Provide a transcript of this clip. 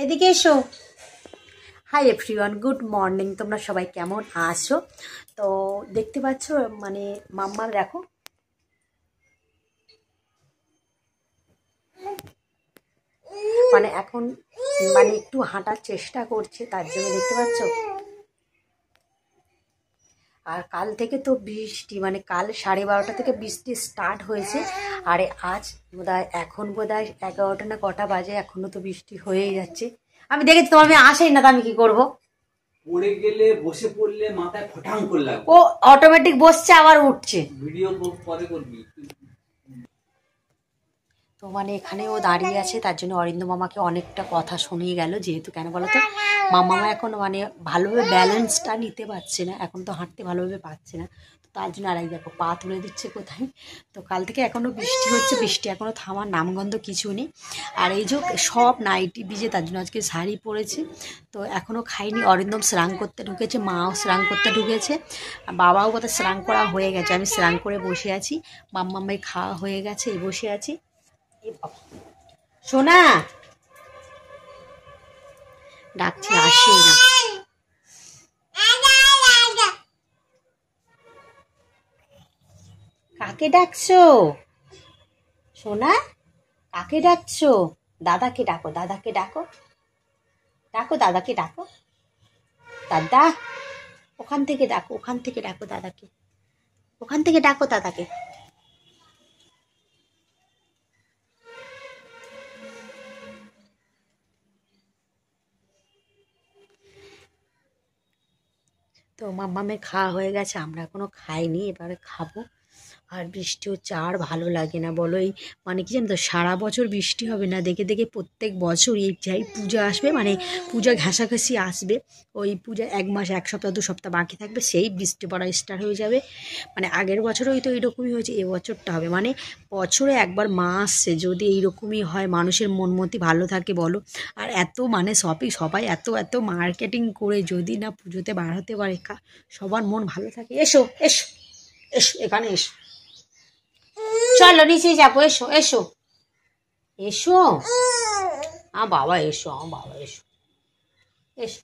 এদিকে এসো। Hi everyone, good morning. তোমরা সবাই কেমন আছো? তো দেখতে পাচ্ছ মানে মাম্মা দেখো মানে এখন মানে একটু হাঁটার চেষ্টা করছে, তার জন্য দেখতে পাচ্ছ। আর কাল থেকে তো বৃষ্টি, মানে কাল 12:30 থেকে বৃষ্টি স্টার্ট হয়েছে। আর আজ বোধহয় এখন বোধহয় 11টা না কটা বাজে, এখনো তো বৃষ্টি হয়েই যাচ্ছে। আমি দেখেছি তোমার মেয়ে আসেই না, তো আমি কি করবো? পড়ে গেলে বসে পড়লে মাথায় ফটাং করে লাগবে। ও অটোমেটিক বসছে আবার উঠছে। ভিডিও পরে করবি। তো মানে এখানে ও দাঁড়িয়ে আছে, তার জন্য অরিন্দম মামাকে অনেকটা কথা শুনিয়ে গেল। যেহেতু কেন বলো তো, মামা এখন মানে ভালোভাবে ব্যালেন্সটা নিতে পারছে না, এখন তো হাঁটতে ভালোভাবে পারছে না। তো তার জন্য আরেক দেখো পা তুলে দিচ্ছে কোথায়। তো কাল থেকে এখনও বৃষ্টি হচ্ছে, বৃষ্টি এখনও থামার নামগন্ধ কিছু নেই। আর এই যে সব নাইটি ভিজে, তার জন্য আজকে শাড়ি পরেছে। তো এখনও খাইনি। অরিন্দম স্নান করতে ঢুকেছে, মাও স্নান করতে ঢুকেছে, বাবাও কোথাও স্নান করা হয়ে গেছে। আমি স্নান করে বসে আছি, মাম্মাই খাওয়া হয়ে গেছে, এই বসে আছি। সোনা ডাকছি, আসে না। কাকে ডাকছো সোনা? কাকে ডাকছো? দাদাকে ডাকো, দাদাকে ডাকো, ডাকো দাদাকে ডাকো। দাদা, ওখান থেকে ডাকো, ওখান থেকে ডাকো দাদাকে, ওখান থেকে ডাকো দাদাকে। তো মাম্মামের খাওয়া হয়ে গেছে, আমরা এখনো খাইনি, এবারে খাবো। আর বৃষ্টি হচ্ছে, আর ভালো লাগে না বলো। এই মানে কি জানো তো, সারা বছর বৃষ্টি হবে না, দেখে দেখে প্রত্যেক বছর এই যাই পূজা আসবে, মানে পূজা ঘেঁষাঘেঁষি আসবে, ওই পূজা 1 মাস 1 সপ্তাহ 2 সপ্তাহ বাকি থাকবে, সেই বৃষ্টি পড়া স্টার্ট হয়ে যাবে। মানে আগের বছরই তো এইরকমই হয়েছে, এবছরটা হবে মানে বছরে একবার মা আসছে। যদি এইরকমই হয়, মানুষের মনমতি ভালো থাকে বলো। আর এত মানে সবাই এত এত মার্কেটিং করে যদি না পুজোতে বার হতে পারে, সবার মন ভালো থাকে। এসো এসো এসো, এখানে এসো, চলো নিচে যাবো, এসো এসো এসো। বাবা এসো, বাবা এসো, এসো।